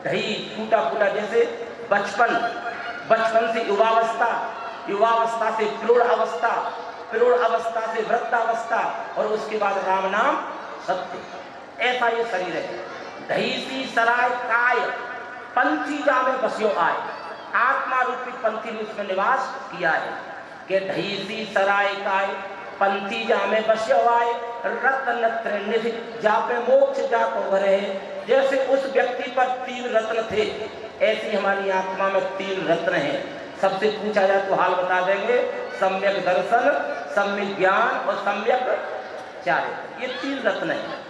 ढही टूटा फूटा, जैसे बचपन से युवावस्था, युवावस्था से प्रौढ़ अवस्था, प्रौढ़ अवस्था से वृद्धावस्था, और उसके बाद राम नाम सत्य, ऐसा ये शरीर है। ढही सी सराय काय पंथी जामे बस्यो आए, आत्मा रूपी पंथी ने उसमें निवास किया है कि ढही सी सराय काय पंथी जामे बस्यो आए, रत्न त्रिनिधि जापे मोक्ष जाको भरे। जैसे उस व्यक्ति पर 3 रत्न थे, ऐसी हमारी आत्मा में 3 रत्न हैं। सबसे पूछा जाए तो हाल बता देंगे, सम्यक दर्शन, सम्यक ज्ञान और सम्यक चारित्र, ये 3 रत्न हैं।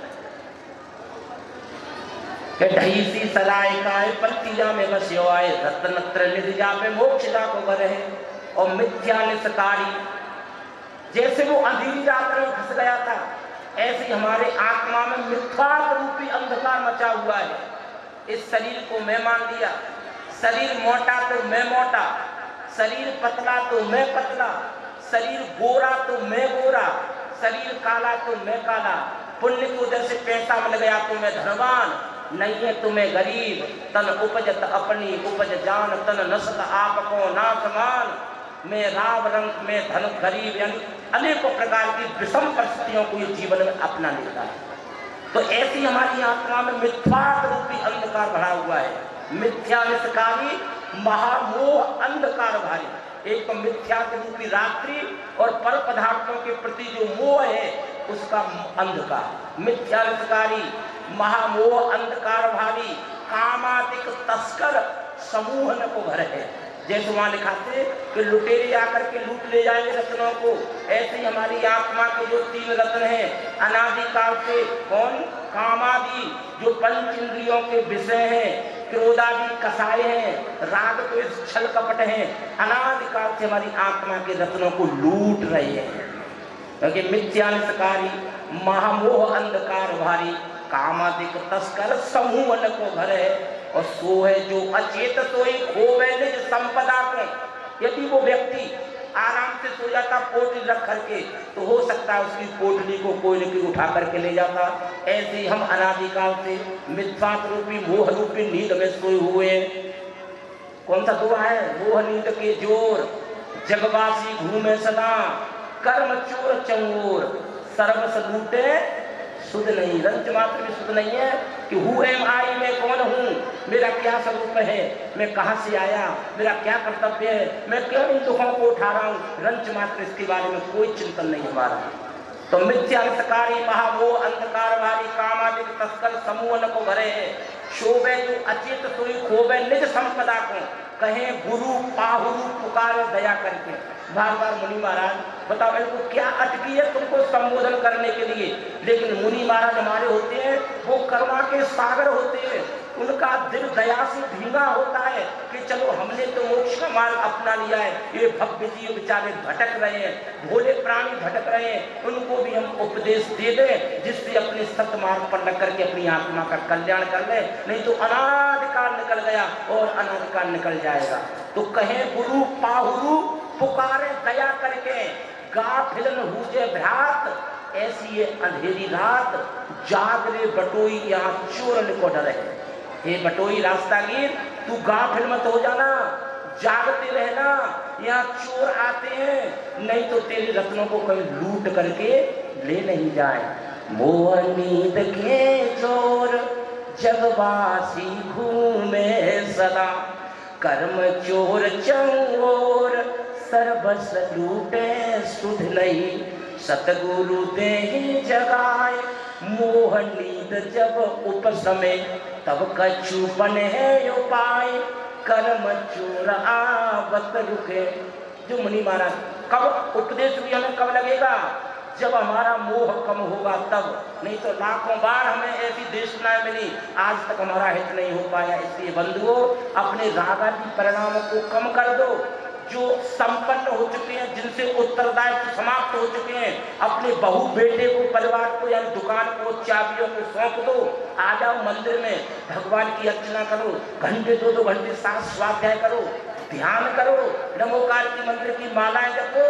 ढही सी सराय काय पंथीजा में बस्यो आए, रत्न त्रिनिधि जापे मोक्ष जाको भरे। और मिथ्या निष्कारी, जैसे वो अंधेरी रात में फंस गया था, ऐसे हमारे आत्मा में मिथ्या रूपी अंधकार मचा हुआ है। इस शरीर को मैं मान लिया, शरीर मोटा तो मैं मोटा, शरीर पतला तो मैं पतला, शरीर गोरा तो मैं गोरा, शरीर काला तो मैं काला, पुण्य की वजह से पैसा मिल गया तो मैं धनवान, नहीं है तो मैं गरीब। तन उपजत अपनी उपज जान, तन नस्ल आपको ना समान, मैं राव रंग में धन गरीब, यानी अनेकों प्रकार की विषम परिस्थितियों को ये जीवन में अपना लेता है। तो ऐसी हमारी आत्मा में मिथ्या रूपी अंधकार भरा हुआ है। मिथ्या निष्कारी महामोह अंधकार भारी। एक तो मिथ्या रूपी रात्रि और पर पदार्थों के प्रति जो मोह है उसका अंधकार। मिथ्या निष्कारी महामोह अंधकार भारी, कामादिक तस्कर समूह न को भर है। जैसे वहां लिखा थे कि लुटेरे आकर के लूट ले जाएंगे रत्नों को, ऐसे हमारी आत्मा के जो 3 रत्न हैं अनादिकाल से, कौन? कामादि जो पंच इंद्रियों के विषय हैं, क्रोधादि कसाय हैं, राग तो इस छल कपट हैं, अनादिकाल से हमारी आत्मा के रत्नों को लूट रहे हैं। क्योंकि मिथ्या निष्कारी महामोह अंधकार भारी, कामादिक तस्कर समूह न को भरे। और सो है जो अचेत सोई खोवे निज संपदा को। यदि वो व्यक्ति आराम से सो जाता पोटली रख करके, तो हो सकता है उसकी पोटली को कोई न कोई उठा करके ले जाता। ऐसे ही हम अनादिकाल से मिथ्या रूपी मोह रूपी नींद में सोए हुए हैं। कौन सा दुआ है? मोह नींद के जोर जगवासी घूमे सदा, कर्म चोर चंगोर, सर्वस लूटे सुध नहीं। रंच मात्र भी सुध नहीं है कि हु एम आई, मैं कौन हूँ, मेरा क्या स्वरूप है, मैं कहाँ से आया, मेरा क्या कर्तव्य है, मैं क्यों इन दुखों को उठा रहा हूँ। रंच मात्र इसके बारे में कोई चिंतन नहीं हमारा। तो मिथ्या निष्कारी महामोह अंधकार भारी, कामादिक तस्कर समूह न को भरे है। शोभे जो अचेत सोई खोबे निज संपदा को, कहे गुरु पाहुरु पुकारे दया करके। बार बार मुनि महाराज बताओ इनको क्या अटकी है तुमको संबोधन करने के लिए। लेकिन मुनि महाराज हमारे होते हैं वो करुणा के सागर होते हैं, उनका दिल दया से भीगा होता है कि चलो हमने तो मोक्ष का मार्ग अपना लिया है, ये भव्य जीव बेचारे भटक रहे हैं, भोले प्राणी भटक रहे हैं, उनको भी हम उपदेश दे दें जिससे अपने सत्य मार्ग पर लग करके अपनी आत्मा का कल्याण कर ले। नहीं तो अनादिकाल निकल गया और अनादिकाल निकल जाएगा। तो कहे गुरु पाहुरु पुकारे दया करके, गाफिलन हुजे भ्रात, ऐसी ये अंधेरी रात जागरे बटोई यहाँ चोर निको डरे। हे बटोई रास्तागीर, तू गाफिल मत हो जाना, जागते रहना, यहाँ चोर आते हैं, नहीं तो तेरे रत्नों को कहीं लूट करके ले नहीं जाए। मोह नींद के चोर जगवासी घूमे सदा, कर्म चोर चंगोर सर्वस लूटे सुध नहीं। सतगुरु देहि जगाए मोह नींद जब उपसमे, तब कछु बने उपाय, कर्म चोर आवत रुके। जो मुनि महाराज, कब उपदेश भी हमें कब लगेगा? जब हमारा मोह कम होगा तब, नहीं तो लाखों बार हमें ऐसी देशनाएं मिली, आज तक हमारा हित नहीं हो पाया। इसलिए बंधुओं, अपने रागादि परिणामों को कम कर दो। जो संपन्न हो चुके हैं, जिनसे उत्तरदायित्व समाप्त हो चुके हैं, अपने बहू बेटे को, परिवार को या दुकान को, चाबियों को सौंप दो। आ जाओ मंदिर में, भगवान की अर्चना करो, घंटे 2-2 घंटे साथ स्वाध्याय करो, ध्यान करो, नमोकार की मंत्र की मालाएं जपो,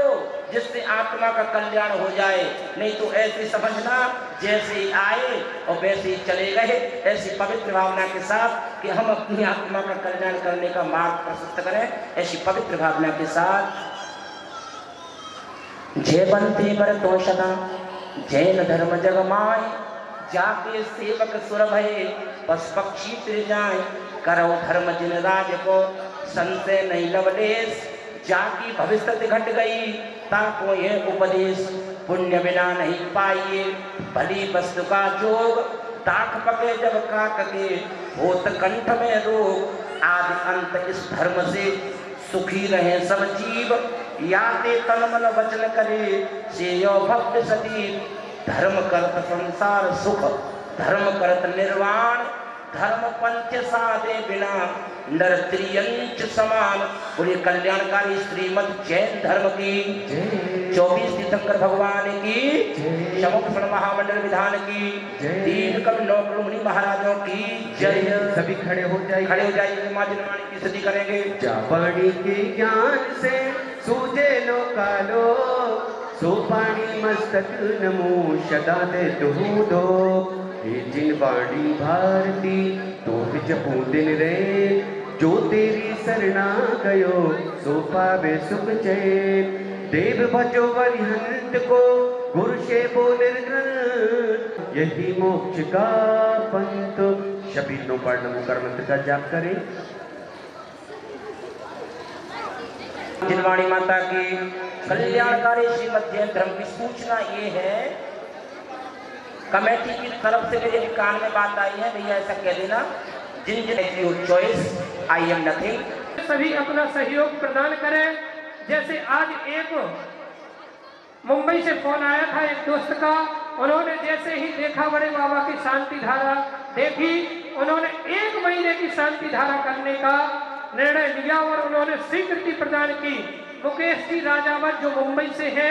जिससे आत्मा का कल्याण हो जाए। नहीं तो ऐसे समझना जैसे ही आए और वैसे ही चले गए। ऐसी पवित्र भावना के साथ कि हम अपनी आत्मा का कल्याण करने का मार्ग प्रशस्त करें, ऐसी पवित्र भावना के साथ जय बनते बरतो सदा जैन धर्म जग माए, जाके सेवक सुर भये पशु पक्षी तिर जाए, करो धर्म जिन राज को संशय नहीं लवलेश, जाकी भविष्य घट गई ताको ये उपदेश, पुण्य बिना नहीं पाइए भली वस्तु का जोग, दाख पके जब काक के होत कंठ में रोग, आदि अंत इस धर्म से सुखी रहे सब जीव, याते तन मन वचन करे से यो भक्त सतीव, धर्म करत संसार सुख धर्म करत निर्वाण, धर्म पंच साधे बिना नर त्रियंच समान। पूरे कल्याणकारी श्रीमद जैन धर्म की 24 तीर्थंकर भगवान की, शमुख महामंडल विधान की, तीन कवि नौ मुनि महाराजों की जय। सभी खड़े हो जाइए, माँ जनवाणी की स्तुति करेंगे। पानी के ज्ञान से सूझे लो कालो, सो पानी मस्तक नमो सदा दे दो, जिन वाणी भारती तो जपू दिन रे, जो तेरी शरणा गयो सो पावे सुख चैन, देव भजो वरिहंत को गुरु से बोले निर्ग्रहण, यही मोक्ष का पंथ। सभी नो पर नमो कर मंत्र का जाप करें। जिनवाणी माता की कल्याणकारी श्रीमद जैन धर्म की सूचना ये है, कमेटी की तरफ से मेरे कान में बात आई है, भैया ऐसा कह देना, जिन जिन your choice I am nothing. सभी अपना सहयोग प्रदान करें। जैसे आज एक मुंबई से फोन आया था एक दोस्त का, उन्होंने जैसे ही देखा बड़े बाबा की शांति धारा देखी, उन्होंने 1 महीने की शांति धारा करने का निर्णय लिया और उन्होंने स्वीकृति प्रदान की। मुकेश जी राजावत जो मुंबई से है,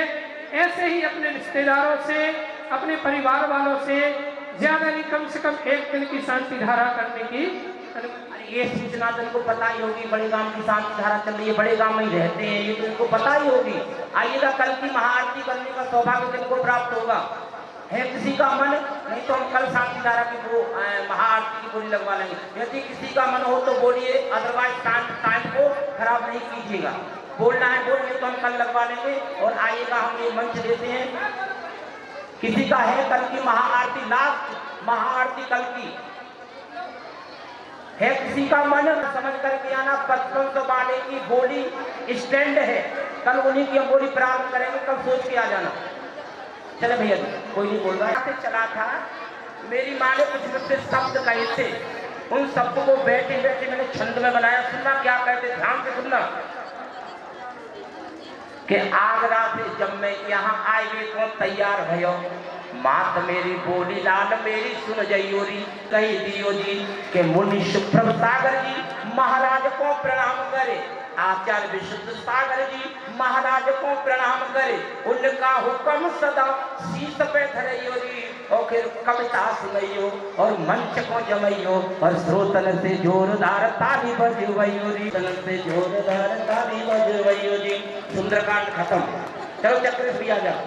ऐसे ही अपने रिश्तेदारों से अपने परिवार वालों से ज्यादा नहीं कम से कम 1 दिन की शांति धारा करने की। ये सूचना तो इनको पता ही होगी, बड़े गांव की शांति धारा चल रही है, बड़े गांव में ही रहते हैं, ये तो इनको पता ही होगी। आइएगा, कल की महाआरती करने का सौभाग्य इनको प्राप्त होगा। है किसी का मन, नहीं तो हम कल शांति धारा की वो महाआरती की बोली लगवा लेंगे। यदि किसी का मन हो तो बोलिए, अदरवाइज टाइम को खराब नहीं कीजिएगा। बोलना है बोलिए, तो हम कल लगवा लेंगे। और आइएगा, हम ये मंच देते हैं, किसी का है कल की महाआरती, लास्ट महाआरती कल की है, किसी का मन समझ करके आना। 5500 वाले की बोली स्टैंड है, कल उन्हीं की हम बोली प्रारंभ करेंगे, कल सोच के आ जाना। चले भैया जी, कोई नहीं बोल रहा है। चला था, मेरी माँ ने कुछ मुझसे शब्द कहे थे, उन शब्द को बैठे बैठे मैंने छंद में बनाया। सुनना क्या कहते, ध्यान से सुनना। कि आगरा से जब मैं यहाँ आए तो तैयार भयो, मात मेरी बोली लाल मेरी सुन जयोरी, कही दियो जी के मुनि सुप्रभ सागर जी महाराज को प्रणाम करे, आचार्य विशुद्ध सागर जी महाराज को प्रणाम करे, उनका हुक्म सदा शीश पे धरइयो री, और फिर कविता सुनइयो और मंच को जमइयो, और श्रोतन से जोरदार ताली बजवइयो री, श्रोतन से जोरदार ताली बजवइयो जी। सुंदरकांड खत्म। चलो चक्र भी आ जाओ।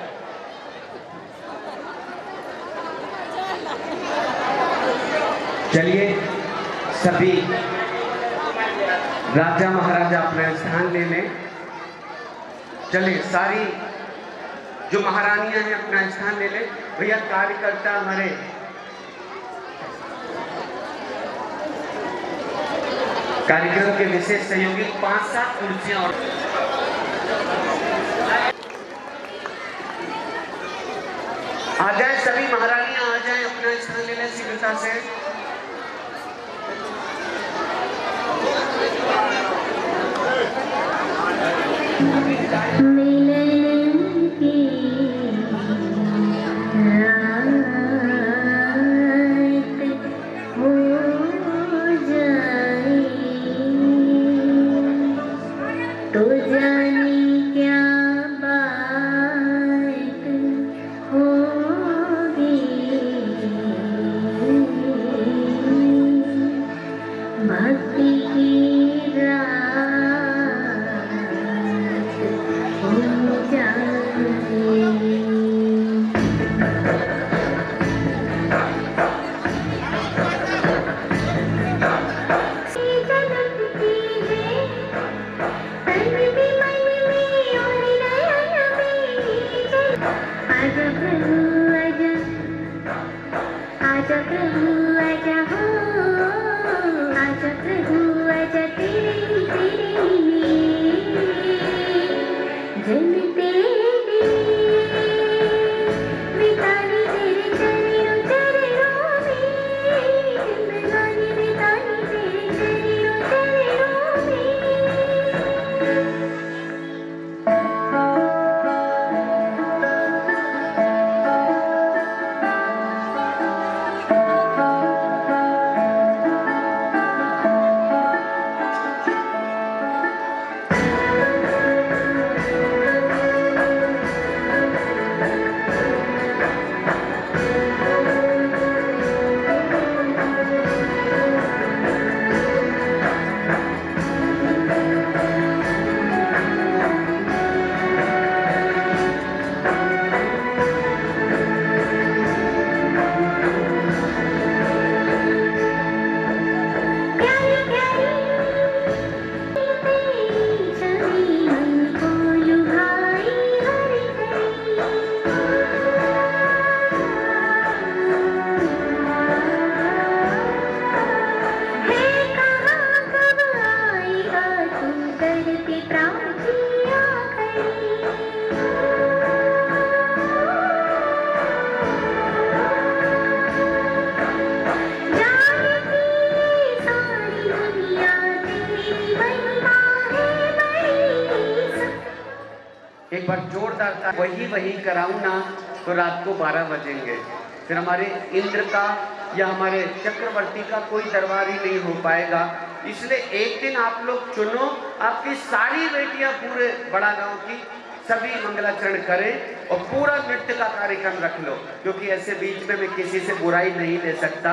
चलिए सभी राजा महाराजा अपना स्थान ले लें। चलिए सारी जो महारानियां हैं अपना स्थान ले लें। भैया कार्यकर्ता हमारे कार्यक्रम के विशेष सहयोगी 5-7 कुर्सियां और आ जाए, सभी महारानियां आ जाए, अपना स्थान ले लें शीघ्रता से। भक्ति की रात एक बार जोरदार था, वही कराऊं ना तो रात को 12 बजेंगे। फिर हमारे इंद्र का या हमारे चक्रवर्ती का कोई दरबार ही नहीं हो पाएगा। इसलिए एक दिन आप लोग चुनो, आपकी सारी बेटियां पूरे बड़ा गांव की सभी मंगलाचरण करें और पूरा नृत्य का कार्यक्रम रख लो, क्योंकि ऐसे बीच में मैं किसी से बुराई नहीं ले सकता,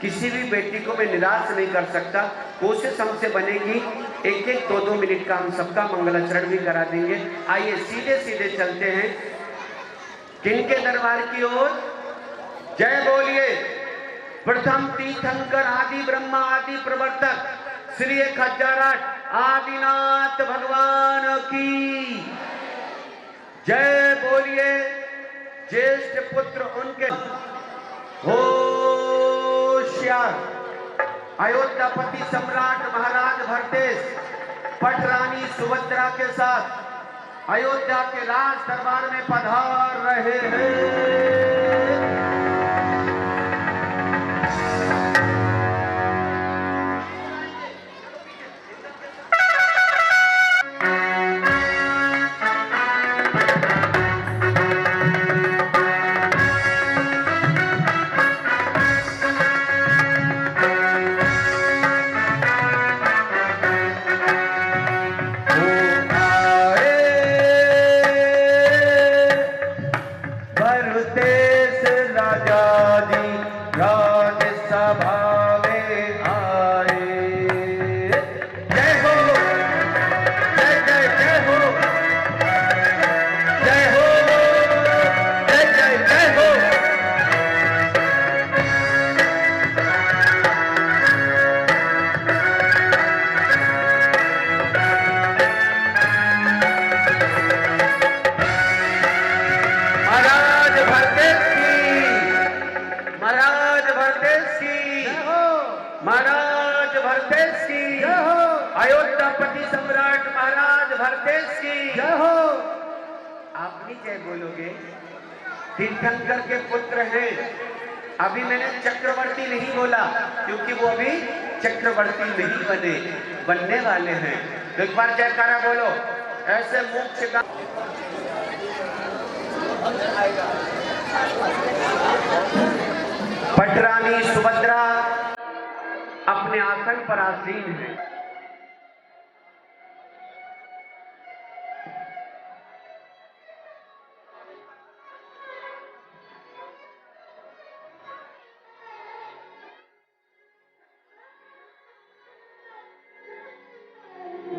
किसी भी बेटी को मैं निराश नहीं कर सकता। कोशिश हमसे बनेगी, एक एक 2-2 मिनट का हम सबका मंगलाचरण भी करा देंगे। आइए सीधे सीधे चलते हैं किनके दरबार की ओर। जय बोलिए प्रथम तीर्थंकर आदि ब्रह्मा आदि प्रवर्तक श्री 1008 आदिनाथ भगवान की जय बोलिए। ज्येष्ठ पुत्र उनके होशियार अयोध्यापति सम्राट महाराज भरतेश पटरानी सुभद्रा के साथ अयोध्या के राज दरबार में पधार रहे हैं। महाराज भरतेश की अयोध्यापति सम्राट महाराज भरतेश की जय हो। आप भी जय बोलोगे। तीर्थंकर के पुत्र हैं। अभी मैंने चक्रवर्ती नहीं बोला क्योंकि वो अभी चक्रवर्ती नहीं बनने वाले हैं। तो एक बार जयकारा बोलो। ऐसे मोक्ष का पटरानी सुभद्रा अपने आसन पर आसीन है।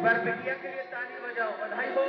बर बिटिया के लिए ताली बजाओ, बधाई हो।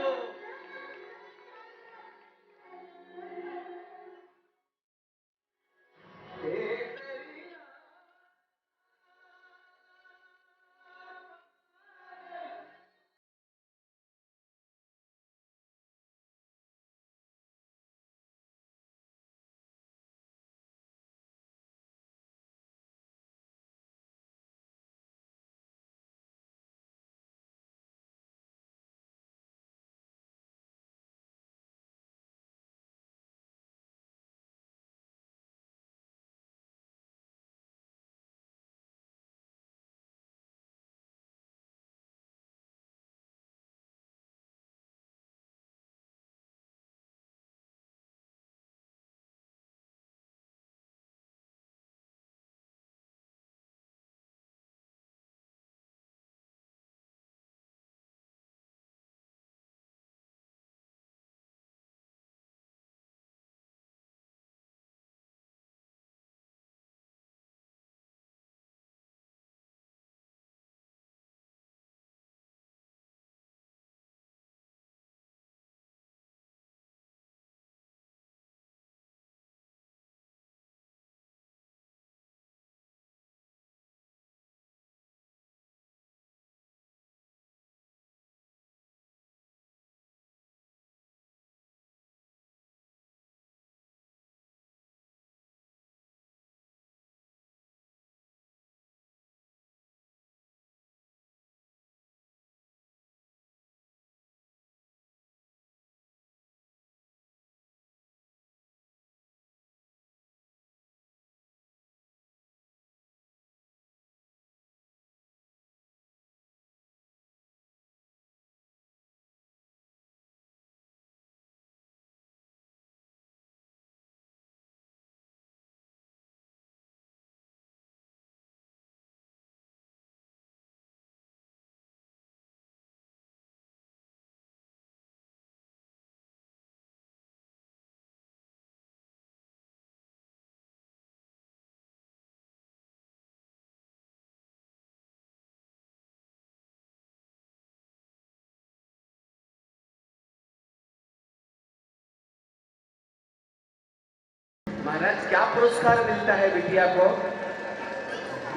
महाराज क्या पुरस्कार मिलता है बिटिया को?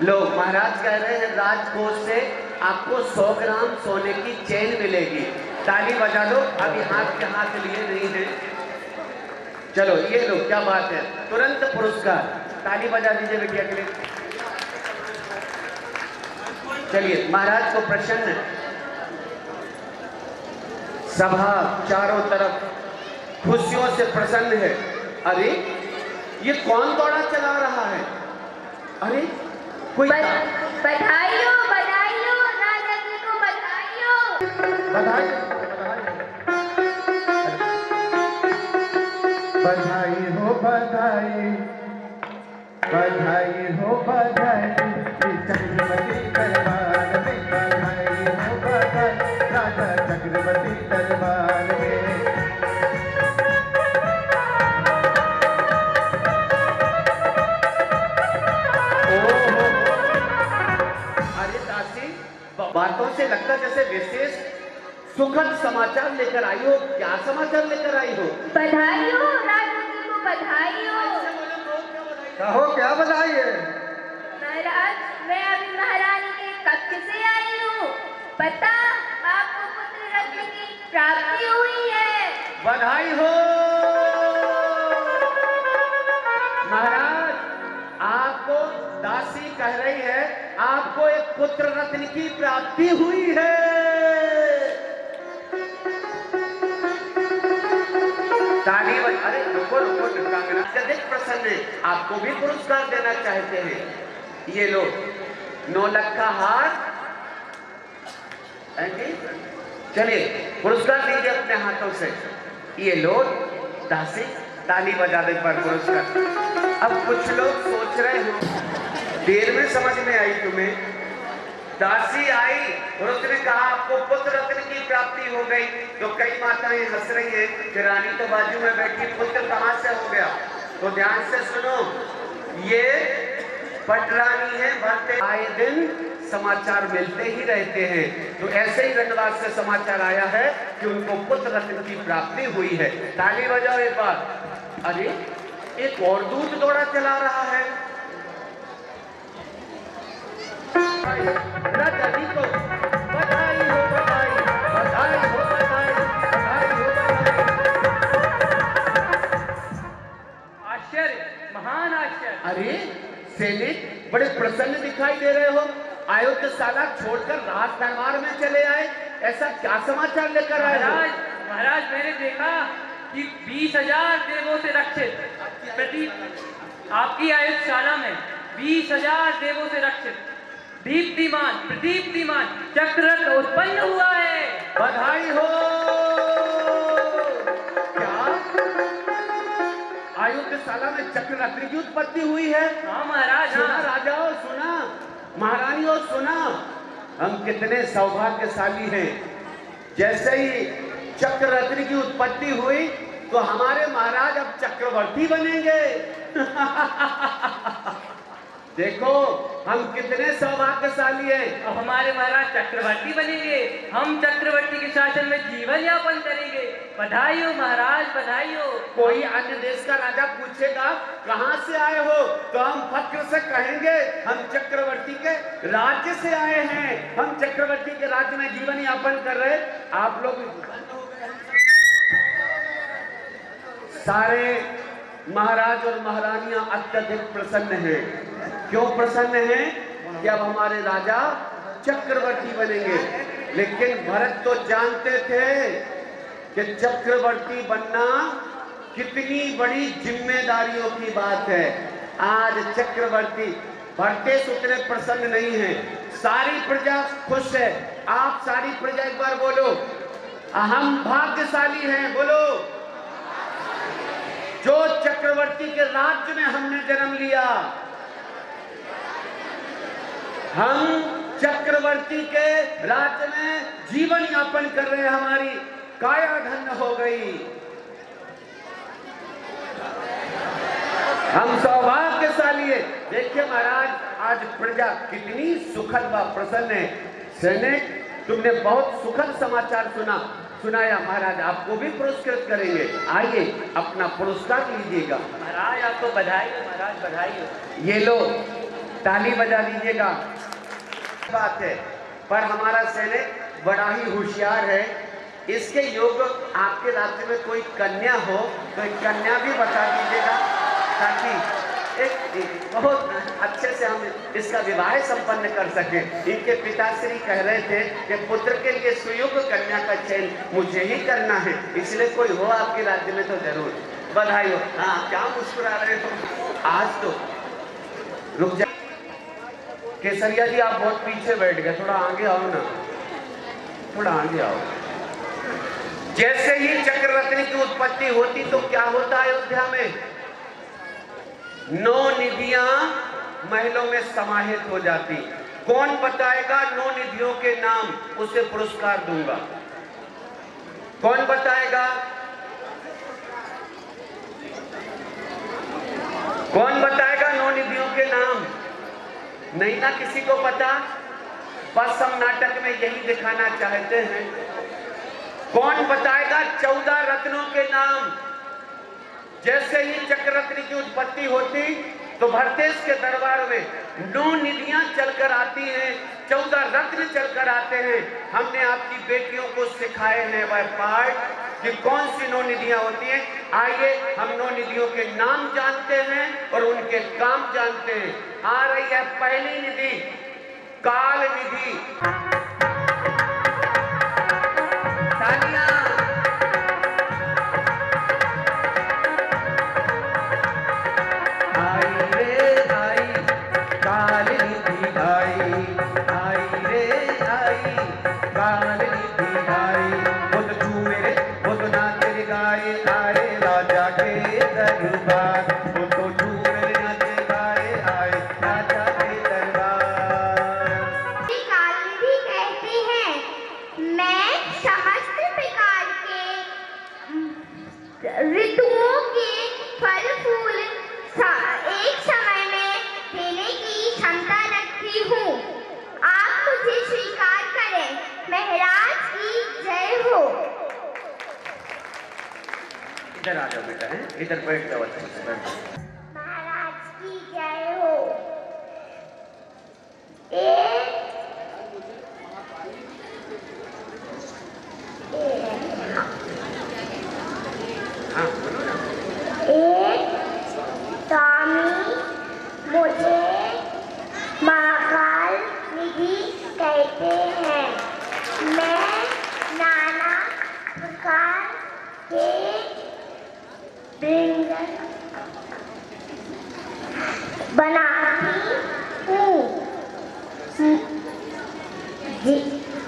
लोग महाराज कह रहे हैं राजकोष से आपको 100 ग्राम सोने की चेन मिलेगी। ताली बजा दो, अभी हाथ के हाथ लिए नहीं है। चलो ये लो, क्या बात है, तुरंत पुरस्कार, ताली बजा दीजिए बिटिया के लिए। चलिए महाराज को प्रसन्न, सभा चारों तरफ खुशियों से प्रसन्न है। अरे ये कौन दौड़ा चला रहा है? अरे कोई बधाई हो राजा जी को बधाई हो। बधाई बधाई हो बधाई, बधाई हो बधाई, चक्रवर्ती दरबार में बधाई हो बधाई, राजा चक्रवर्ती दरबार में। बातों से लगता जैसे विशेष सुखद समाचार लेकर आई हो। क्या समाचार लेकर आई हो? बधाई हो राजा जी को बधाई हो। कहो क्या बधाई है? महाराज मैं अभी महारानी के कक्ष से आई हूँ। पता आपको पुत्र रत्न की प्राप्ति हुई है। बधाई हो महाराज, आपको दासी कह रही है आपको एक पुत्र रत्न की प्राप्ति हुई है। ताली बज, अरे रुको रुको, अत्यधिक प्रसन्न है, आपको भी पुरस्कार देना चाहते हैं। ये लो 9 लाख का हार, चलिए पुरस्कार दीजिए अपने हाथों से। ये लो दासी, ताली बजाने पर पुरस्कार। अब कुछ लोग सोच रहे हो देर में समझ में आई तुम्हें। दासी आई और उसने कहा आपको पुत्र रत्न की प्राप्ति हो गई, तो कई माताएं हंस रही हैं कि रानी तो बाजू में बैठी, पुत्र कहां से हो गया? तो ध्यान से सुनो, ये पटरानी है, भरते आए दिन समाचार मिलते ही रहते हैं। तो ऐसे ही रंगवास से समाचार आया है कि उनको पुत्र रत्न की प्राप्ति हुई है। ताली बजाओ एक बार। अरे एक और दूत दौड़ा चला रहा है। राजा जी को बधाई हो बधाई, बधाई हो बधाई, बधाई हो बधाई। आश्चर्य, महान आश्चर्य। अरे सैनिक बड़े प्रसन्न दिखाई दे रहे हो, अयोध्याशाला छोड़कर राज दरबार में चले आए, ऐसा क्या समाचार लेकर आए हो? महाराज मैंने देखा कि 20,000 देवों से रक्षित आपकी आयुधशाला में 20,000 देवों से रक्षित दीप्तिमान प्रदीप्तिमान चक्ररत्न उत्पन्न हुआ है। बधाई हो। क्या अयोध्याशाला में चक्ररत्न की उत्पत्ति हुई है? हाँ महाराज। सुना राजाओं, सुना महारानियों, सुना हम कितने सौभाग्यशाली हैं। जैसे ही चक्ररत्न की उत्पत्ति हुई तो हमारे महाराज अब चक्रवर्ती बनेंगे। देखो हम कितने सौभाग्यशाली हैं। अब हमारे महाराज चक्रवर्ती बनेंगे, हम चक्रवर्ती के शासन में जीवन यापन करेंगे। बधाई हो महाराज, बधाई हो। कोई अन्य देश का राजा पूछेगा कहां से आए हो, तो हम फक्र से कहेंगे हम चक्रवर्ती के राज्य से आए हैं, हम चक्रवर्ती के राज्य में जीवन यापन कर रहे। आप लोग सारे महाराज और महारानियां अत्यधिक प्रसन्न हैं। क्यों प्रसन्न हैं? कि अब हमारे राजा चक्रवर्ती बनेंगे। लेकिन भरत तो जानते थे कि चक्रवर्ती बनना कितनी बड़ी जिम्मेदारियों की बात है। आज चक्रवर्ती भरतेश उतने प्रसन्न नहीं है, सारी प्रजा खुश है। आप सारी प्रजा एक बार बोलो, हम भाग्यशाली हैं। बोलो, जो चक्रवर्ती के राज्य में हमने जन्म लिया, हम चक्रवर्ती के राज्य में जीवन यापन कर रहे हैं, हमारी काया धन्य हो गई। हम सौभाग्यशाली है। देखिए महाराज, आज प्रजा कितनी सुखद व प्रसन्न है। सैनिक, तुमने बहुत सुखद समाचार सुना। सुनाया। महाराज आपको भी पुरस्कृत करेंगे, आइए अपना पुरस्कार लीजिएगा। महाराज आपको बधाई हो महाराज, बधाई हो। ये लो ताली बजा दीजिएगा। बात है, पर हमारा सैनिक बड़ा ही होशियार है। इसके योग आपके राज्य में कोई कन्या हो तो एक कन्या भी बता दीजिएगा, ताकि एक बहुत अच्छे से हम इसका विवाह संपन्न कर सके। इनके पिताश्री कह रहे थे कि पुत्र के लिए सुयोग्य कन्या का चयन मुझे ही करना है, इसलिए कोई हो आपके राज्य में तो जरूर। बधाई हो। हाँ, क्या मुस्कुरा रहे हो? आज तो रुक जा केसरिया जी, आप बहुत पीछे बैठ गए, थोड़ा आगे आओ ना, थोड़ा आगे आओ। जैसे ही चक्ररत्न की उत्पत्ति होती तो क्या होता है अयोध्या में? 9 निधियां महलों में समाहित हो जाती। कौन बताएगा 9 निधियों के नाम? उसे पुरस्कार दूंगा। कौन बताएगा? कौन बताएगा 9 निधियों के नाम? नहीं ना, किसी को पता? बस हम नाटक में यही दिखाना चाहते हैं। कौन बताएगा 14 रत्नों के नाम? जैसे ही चक्ररत्न की उत्पत्ति होती तो भरतेश के दरबार में 9 निधियां चलकर आती हैं, 14 रत्न चलकर आते हैं। हमने आपकी बेटियों को सिखाए हैं वह पाठ कि कौन सी 9 निधियां होती हैं। आइए हम 9 निधियों के नाम जानते हैं और उनके काम जानते हैं। आ रही है पहली निधि, काल निधि। तालियां। आई रे आई काल निधि आई, आई रे आई काल निधि आई। वो तो झूमे रे, वो तो नाचे रे गाए, आए राजा के दरबार। वो तो झूमे रे नाचे गाए, आए राजा के दरबार। काल निधि कहते हैं मैं समस्त प्रकार के ऋतुओं के फल फूल एक समय में देने की क्षमता रखती हूँ। आप मुझे स्वीकार करें। महाराज की जय हो। इधर आ जाओ बेटा, है इधर बैठ जाओ, अच्छे से बैठ जाओ। महाराज की जय हो। एक हाँ बोलो ना। एक स्वामी मुझे महाकाल निधि कहते हैं। मैं नाना प्रकार के व्यंजन बनाती हूँ।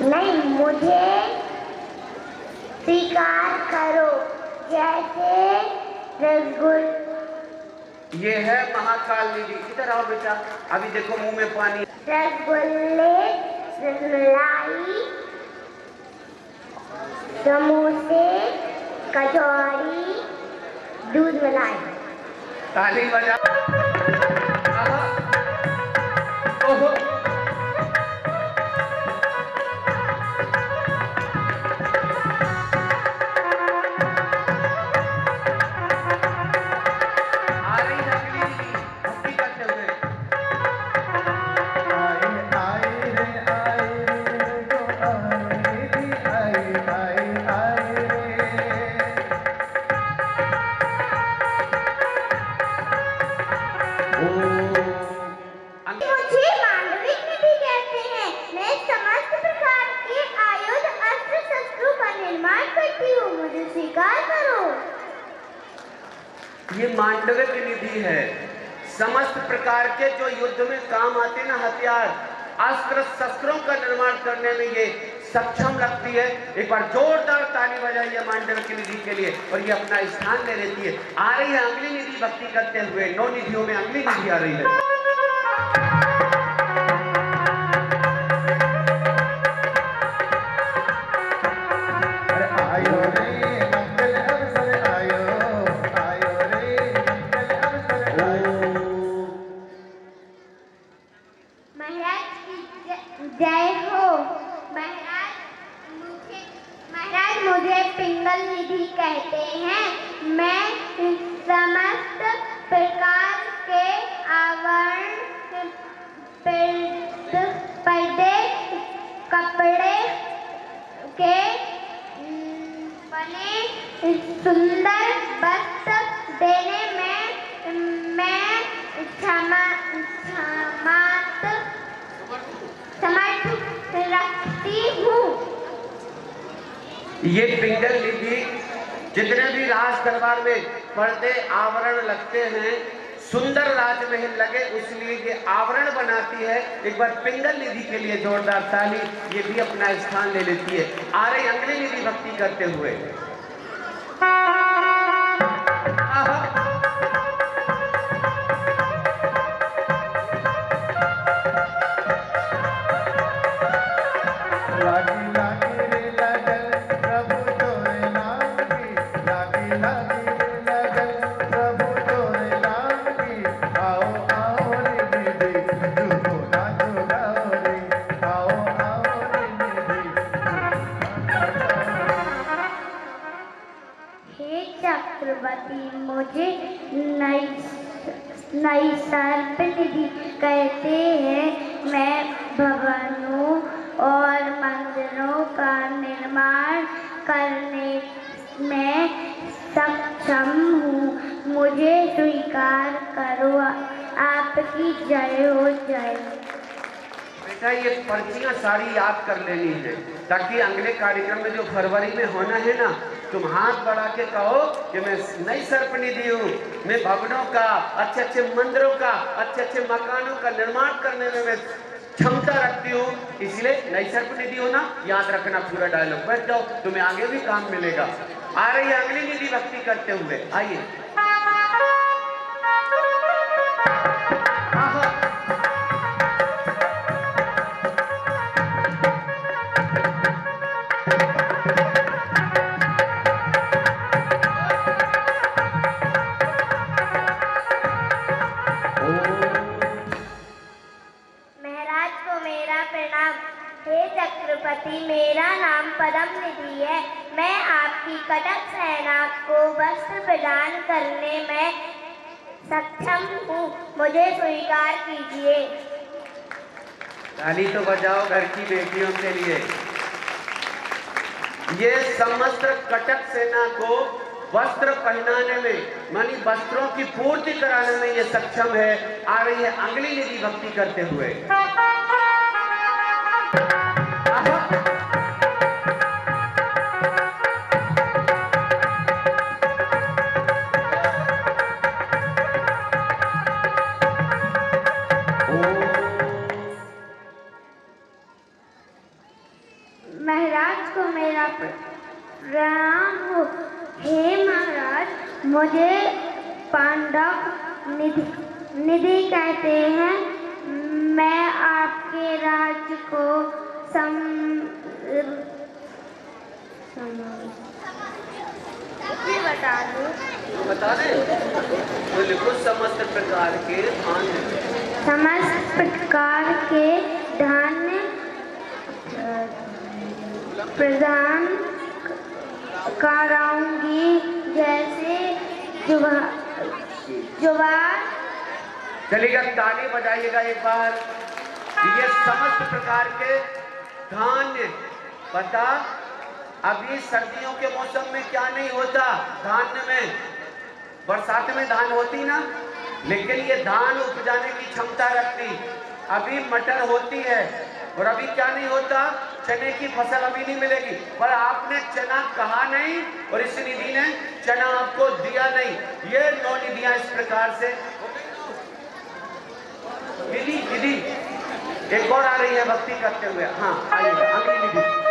नहीं, मुझे स्वीकार करो। जैसे रसगुल्ला। ये है महाकाल निधि। इधर आओ बेटा, अभी देखो मुंह में पानी। रसगुल्ले, रसमलाई, समोसे, कचौड़ी, दूध मलाई। ताली बजा। ओहो, आ रही है अगली निधि, भक्ति करते हुए। आई आई रे जो आई रे आई आई आई रे। मुझे मांडविक निधि कहते हैं। मैं समस्त प्रकार के आयुध, अस्त्र शस्त्रों का निर्माण करती हूँ। मुझे स्वीकार करो। ये मांडविक निधि है। समस्त प्रकार के जो युद्ध में काम आते ना हथियार, अस्त्र शस्त्रों का निर्माण करने में ये सक्षम लगती है। एक बार जोरदार ताली बजाइए मांडविक निधि के लिए, और ये अपना स्थान ले लेती है। आ रही है अगली निधि भक्ति करते हुए। 9 निधियों में अगली निधि आ रही है। अरे आयो रे मंगल अवसर आयो, आयो रे मंगल अवसर आयो। महाराज की जय हो। महाराज महाराज मुझे पिंगल निधि कहते हैं। मैं समस्त प्रकार के आवरण पर्दे कपड़े के बने सुंदर वस्त्र देने में मैं समर्थ रखती हूँ। ये पिंगल निधि जितने भी राज दरबार में पर्दे आवरण लगते हैं, सुंदर राजमहल लगे, इसलिए ये आवरण बनाती है। एक बार पिंगल निधि के लिए जोरदार ताली। ये भी अपना स्थान ले लेती है। आ रही अंगली निधि भक्ति करते हुए। लागी लागी रे लगन प्रभु तोरे नाम की, लागी लागी रे लगन प्रभु तोरे नाम की। आओ आओ रे निधि झूमो नाचो गाओ रे, आओ आओ रे निधि हे चक्रवर्ती, मुझे नई सर्प निधि कहते हैं। मैं भवनों और मंदिरों का निर्माण करने में सक्षम हूँ। मुझे स्वीकार करो। आपकी जय हो जय। बेटा ये पर्चियां सारी याद कर लेनी है, ताकि अगले कार्यक्रम में जो फरवरी में होना है ना, तुम हाथ बढ़ा के कहो कि मैं नई सर्प निधि हूँ। मैं भवनों का, अच्छे अच्छे मंदिरों का, अच्छे अच्छे मकानों का निर्माण करने में मैं क्षमता रखती हूँ, इसलिए नई सर्प निधि हो ना। याद रखना पूरा डायलॉग। बैठ जाओ, तुम्हें आगे भी काम मिलेगा। आ रही है अगली निधि भक्ति करते हुए। आइए। चक्रवर्ती, मेरा नाम पद्म निधि है। मैं आपकी कटक सेना को वस्त्र प्रदान करने में सक्षम हूँ। मुझे स्वीकार कीजिए। ताली तो बजाओ घर की बेटियों के लिए। ये समस्त कटक सेना को वस्त्र पहनाने में, मानी वस्त्रों की पूर्ति कराने में ये सक्षम है। आ रही है अंगली निधि भक्ति करते हुए। महाराज को मेरा प्रणाम हो। हे महाराज, मुझे पांडव निधि कहते हैं। मैं आपके राज्य को बता दे। तो लिखो समस्त प्रकार के धान्य, समस्त प्रकार के धान्य प्रदान कराऊंगी, जैसे ज्वार। चलिएगा, ताली बजाइएगा एक बार। ये समस्त प्रकार के धान्य। पता अभी सर्दियों के मौसम में क्या नहीं होता धान्य में, बरसात में धान होती ना, लेकिन ये धान उपजाने की क्षमता रखती। अभी मटर होती है और अभी क्या नहीं होता, चने की फसल अभी नहीं मिलेगी। पर आपने चना कहा नहीं और इस निधि ने चना आपको दिया नहीं। ये 9 निधियां इस प्रकार से। विधि विधि एक और आ रही है भक्ति करते हुए। हाँ आइएगा अगली निधि।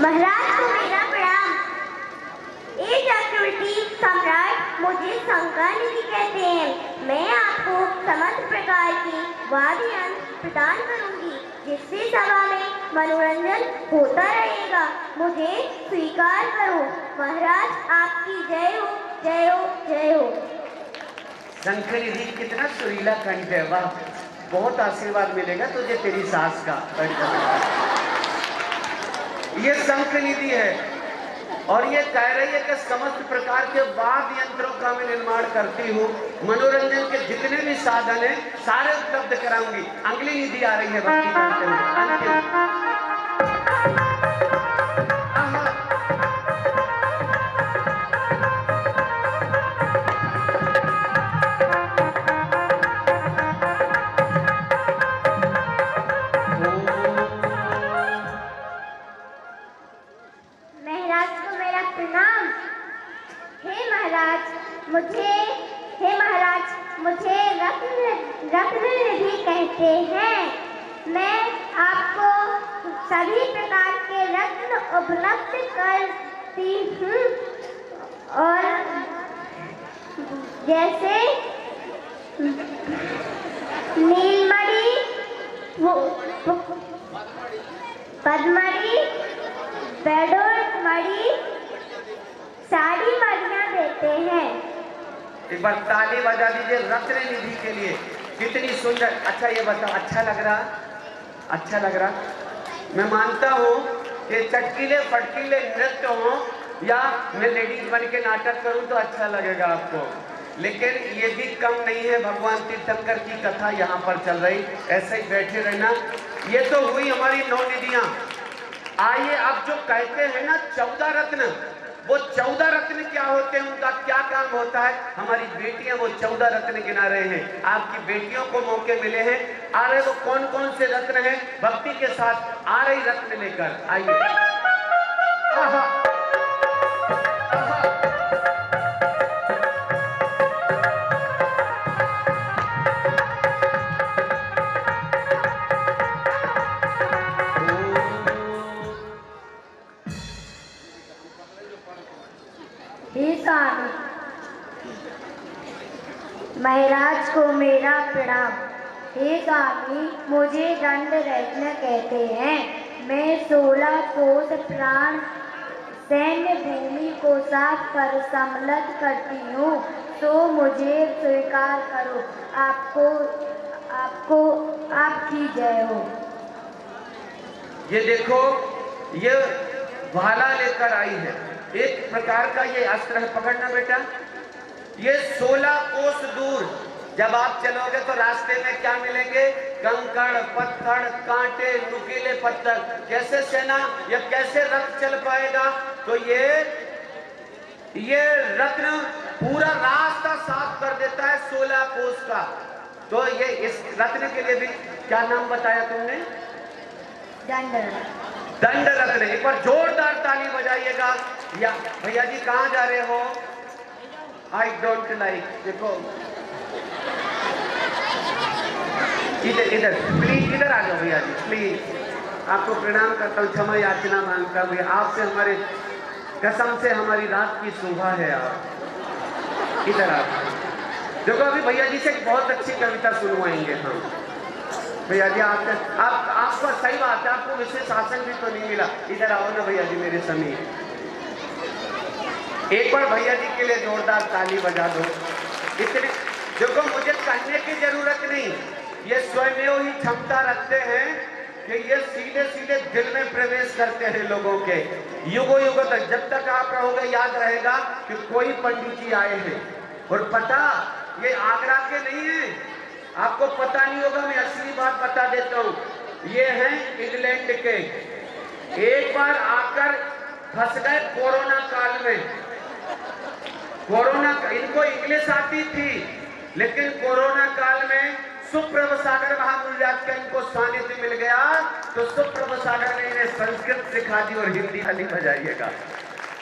महाराज को मेरा प्रणाम। ये चक्रवर्ती सम्राट मुझे शंकर निधि कहते हैं। समस्त प्रकार की वाद्य यंत्र प्रदान करूंगी, जिससे सभा में मनोरंजन होता रहेगा। मुझे स्वीकार करो। महाराज आपकी जय हो, जय हो, जय हो। शंखनिधि कितना सुरीला कंठ है, वाह, बहुत आशीर्वाद मिलेगा तुझे तेरी सास का। ये शंखनिधि है और ये कह रही है कि समस्त प्रकार के वाद्य यंत्रों का मैं निर्माण करती हूँ, मनोरंजन के जितने भी साधन हैं सारे उपलब्ध कराऊंगी। अगली निधि आ रही है भक्ति करते हुए अंतिम। महाराज को मेरा प्रणाम। हे महाराज मुझे रत्न निधि कहते हैं। मैं आपको सभी प्रकार के रत्न उपलब्ध करती हूँ, और जैसे नीलमणि, पद्मणि, बेडोलमणि, सारी मणियाँ देते हैं। एक बार ताली बजा दीजिए रत्न निधि के लिए, कितनी सुंदर। अच्छा ये बताओ, अच्छा लग रहा? अच्छा लग रहा? मैं मानता हूँ कि चटकीले फटकीले नृत्य हो या मैं लेडीज बन के नाटक करूँ तो अच्छा लगेगा आपको, लेकिन ये भी कम नहीं है। भगवान तीर्थंकर की कथा यहाँ पर चल रही, ऐसे ही बैठे रहना। ये तो हुई हमारी 9 निधियाँ। आइए अब जो कहते हैं ना 14 रत्न, वो 14 रत्न क्या होते हैं, उनका क्या काम होता है? हमारी बेटियां वो 14 रत्न गिना रहे हैं। आपकी बेटियों को मौके मिले हैं। आ रहे वो कौन कौन से रत्न हैं? भक्ति के साथ आ रही रत्न लेकर आइए। आहा, आहा। महाराज को मेरा प्रणाम। हे स्वामी, मुझे दंड रत्न कहते हैं। मैं 16 कोस प्राण सैन्य भूमि को साफ कर सम्मिलित करती हूँ, तो मुझे स्वीकार करो। आपकी जय हो। ये देखो, ये भाला लेकर आई है, एक प्रकार का ये अस्त्र है। पकड़ना बेटा। ये 16 कोस दूर जब आप चलोगे तो रास्ते में क्या मिलेंगे? कंकड़, पत्थर, कांटे, नुकीले पत्थर। कैसे सेना या कैसे रथ चल पाएगा? तो ये रत्न पूरा रास्ता साफ कर देता है 16 कोस का। तो ये इस रत्न के लिए भी क्या नाम बताया तुमने? दंड रत्न। एक बार जोरदार ताली बजाइएगा। या भैया जी कहाँ जा रहे हो? I don't like. देखो इधर प्लीज, इधर आ जाओ भैया जी प्लीज। आपको प्रणाम करता हूँ, क्षमा याचना मांगता हूँ। आपसे हमारे कसम से हमारी रात की शोभा है। आप इधर आ। देखो अभी भैया जी से एक बहुत अच्छी कविता सुनवाएंगे हम। भैया जी आपको सही बात है, आपको विशेष शासन भी तो नहीं मिला। इधर आओ ना भैया जी मेरे समीप। एक बार भैया जी के लिए जोरदार ताली बजा दो। इतने देखो, मुझे कहने की जरूरत नहीं, ये स्वयं ही क्षमता रखते हैं कि ये सीधे सीधे दिल में प्रवेश करते हैं लोगों के। युगों युगों तक जब तक आप रहोगे याद रहेगा कि कोई पंडित जी आए हैं। और पता, ये आगरा के नहीं है, आपको पता नहीं होगा, मैं असली बात बता देता हूँ। ये हैं इंग्लैंड के। एक बार आकर फंस गए कोरोना काल में। इनको इंग्लिश आती थी, लेकिन कोरोना काल में सुप्रभ सागर महागुजरात का इनको सानिध्य मिल गया, तो सुप्रभ सागर ने इन्हें संस्कृत सिखा दी और हिंदी खाली बजाइएगा।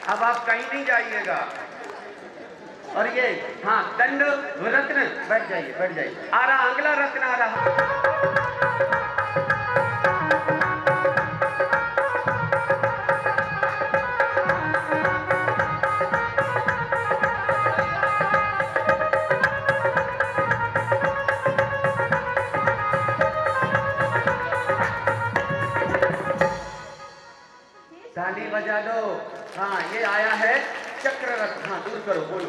अब आप कहीं नहीं जाइएगा। और ये हाँ दंड रत्न, बैठ जाइए बैठ जाइए। आ रहा अगला रत्न आ रहा। करो, बोलो।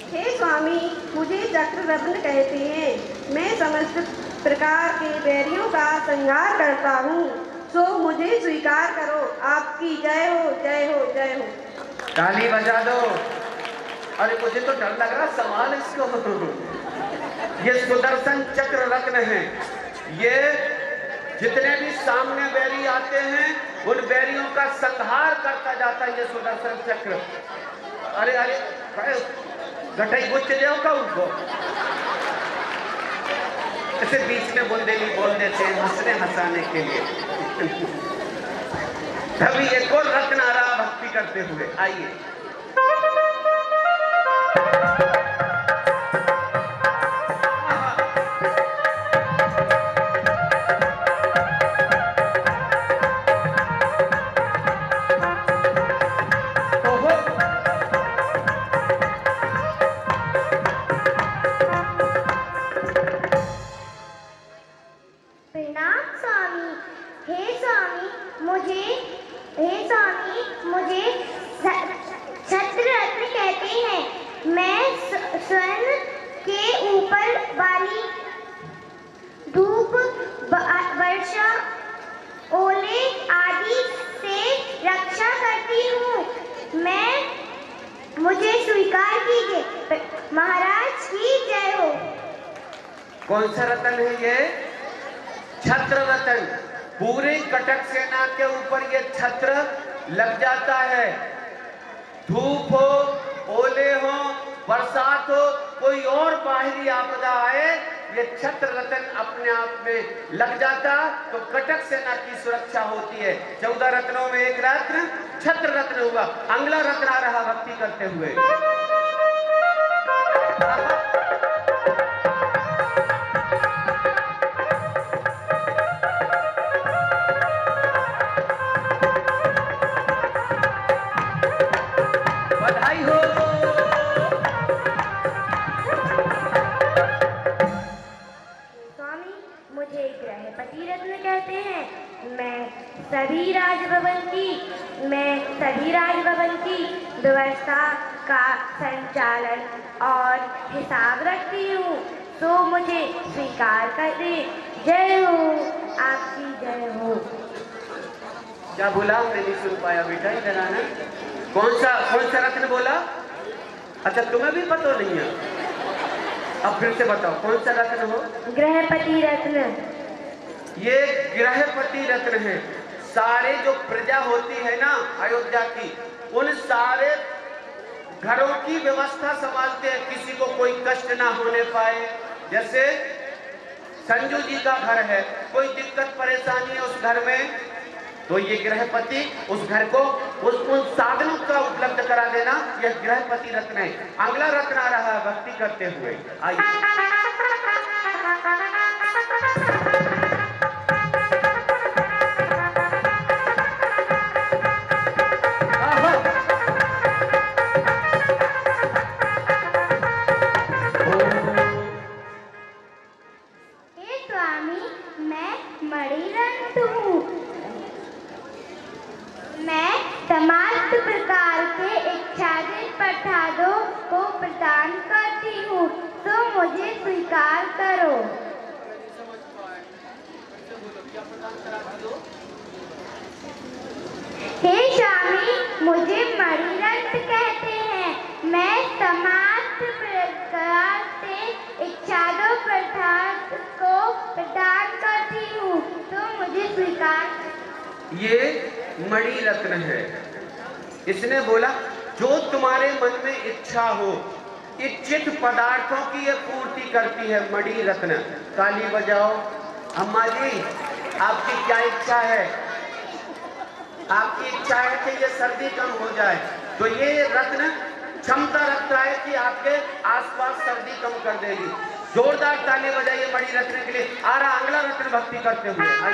हे स्वामी, मुझे चक्र रत्न कहते हैं। मैं समस्त प्रकार के बैरियों का संहार करता हूँ, सो मुझे स्वीकार करो। आपकी जय हो, जय हो, जय हो। ताली बजा दो। अरे मुझे तो डर लग रहा, सवाल इसको। ये सुदर्शन चक्र रत्न है। ये जितने भी सामने बैरी आते हैं उन बैरियों का संहार करता जाता है ये सुदर्शन चक्र। अरे अरे गठाई गुच्छ जाओ का उनको ऐसे बीच में बुंदेली बोल देते हैं हंसने हंसाने के लिए। तभी एक और रत्न आ रहा भक्ति करते हुए, आइए। छत्र रत्न कहते हैं। मैं स्वर्ण के ऊपर वाली धूप, वर्षा, ओले आदि से रक्षा करती हूँ। मुझे स्वीकार कीजिए। महाराज की जय हो। कौन सा रत्न है ये? छत्र रत्न। पूरे कटक सेना के ऊपर ये छत्र लग जाता है। धूप हो, ओले हो, बरसात हो, कोई और बाहरी आपदा आए, ये छत्र रत्न अपने आप में लग जाता तो कटक सेना की सुरक्षा होती है। 14 रत्नों में एक रत्न छत्र रत्न हुआ। अगला रत्न आ रहा भक्ति करते हुए। बधाई हो। स्वामी, मुझे गृहपति रत्न कहते हैं। मैं सभी राजभवन की व्यवस्था का संचालन और हिसाब रखती हूँ, तो मुझे स्वीकार कर दे। जय हो, आपकी जय हो। क्या बोला? मैं नहीं सुन पाया बेटा, इधर आना। कौन सा रत्न बोला? अच्छा, तुम्हें भी पता नहीं है? अब फिर से बताओ, कौन सा रत्न हो? गृहपति रत्न। ये गृहपति रत्न है। सारे जो प्रजा होती है ना अयोध्या की, उन सारे घरों की व्यवस्था संभालते हैं, किसी को कोई कष्ट ना होने पाए। जैसे संजू जी का घर है, कोई दिक्कत परेशानी है उस घर में, तो ये गृहपति उस घर को उन साधनों का उपलब्ध करा देना, यह गृहपति रत्न है। अगला रत्न आ रहा है भक्ति करते हुए, आइए। हे स्वामी, मैं मणिरत्न हूँ। मैं समस्त प्रकार के इच्छादित प्रसादों को प्रदान करती हूँ, तो मुझे स्वीकार करो। हे स्वामी, मुझे मणिरत्न कहते हैं। मैं समस्त प्रकार से इच्छादित प्रसाद को प्रदान करती हूँ, तो मुझे स्वीकार। ये मणि रत्न है। इसने बोला जो तुम्हारे मन में इच्छा हो, इच्छित पदार्थों की ये पूर्ति करती है मणि रत्न। ताली बजाओ। अम्मा जी, आपकी क्या इच्छा है? आपकी इच्छा है कि ये सर्दी कम हो जाए, तो ये रत्न क्षमता रखता है कि आपके आसपास सर्दी कम कर देगी। जोरदार ताली बजाइए मणि रत्न के लिए। आ रहा अगला रत्न भक्ति करते हुए, आइए।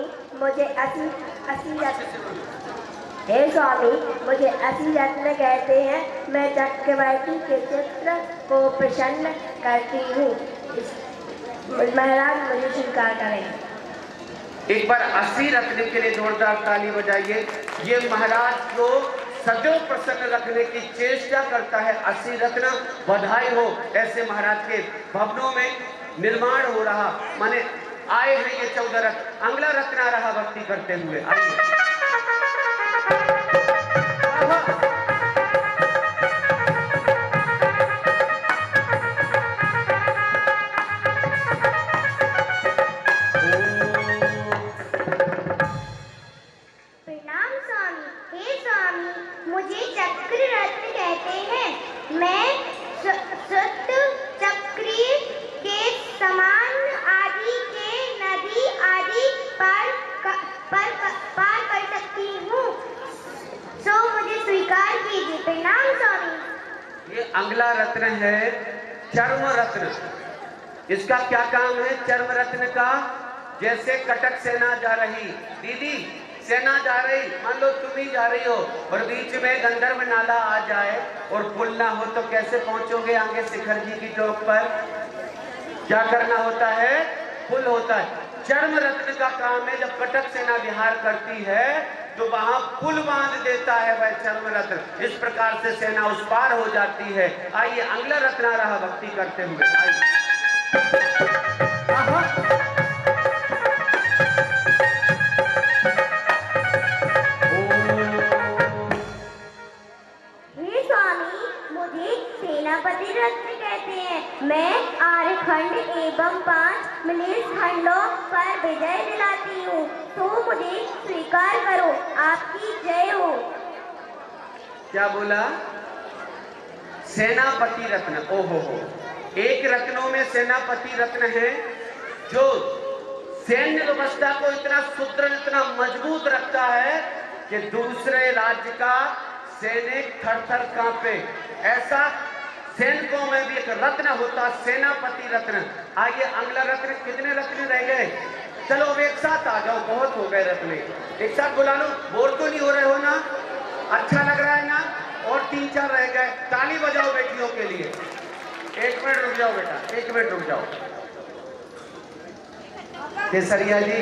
स्वामी मुझे असली हे स्वामी मुझे असली रत्न कहते हैं। मैं चक्रवर्ती के चित्र को प्रसन्न करती हूँ। महाराज मुझे स्वीकार करें। एक बार 80 रत्न के लिए जोरदार ताली बजाइए। ये महाराज को सदैव प्रसन्न रखने की चेष्टा करता है। 80 रत्न बधाई हो। ऐसे महाराज के भवनों में निर्माण हो रहा, माने आए हैं ये 14 रत्न। अगला रत्न आ रहा भक्ति करते हुए। आइए प्रणाम स्वामी। हे स्वामी मुझे चक्र रत्न कहते हैं। मैं सत्य चक्री के समान आदि के नदी आदि पार कर सकती हूँ, सो मुझे स्वीकार कीजिए। प्रणाम स्वामी। ये अगला रत्न है चर्म रत्न। इसका क्या काम है चर्म रत्न का? जैसे कटक सेना जा रही, दीदी सेना जा रही, मान लो तुम ही जा रही हो और बीच में गंधर्व नाला आ जाए और पुल ना हो तो कैसे पहुंचोगे आगे शिखर जी की चौक पर? क्या करना होता है? पुल होता है। चर्म रत्न का काम है, जब कटक सेना विहार करती है तो वहां पुल बांध देता है वह चर्म रत्न। इस प्रकार से सेना उस पार हो जाती है। आइए अगला रत्न आ रहा भक्ति करते हुए। आइए सेनापति रत्न कहते हैं। मैं आर्यखंड एवं 5 मिलिस खंडों पर विजय दिलाती हूँ, तो मुझे स्वीकार करो। आपकी जय हो। क्या बोला? सेनापति रत्न। ओहो हो, एक रत्नों में सेनापति रत्न है जो सैन्य व्यवस्था को इतना सुदृढ़ इतना मजबूत रखता है कि दूसरे राज्य का सैनिक थर थर कांपे। ऐसा सैनिकों में भी एक रत्न होता, सेनापति रत्न। आइए अगला रत्न। कितने रत्न रह गए? चलो अब एक साथ आ जाओ, बहुत हो गए रत्न। एक साथ बुला लो। बोर तो नहीं हो रहे हो ना? अच्छा लग रहा है ना? और 3-4 रह गए। ताली बजाओ बेटियों के लिए। 1 मिनट रुक जाओ बेटा, 1 मिनट रुक जाओ। केसरिया जी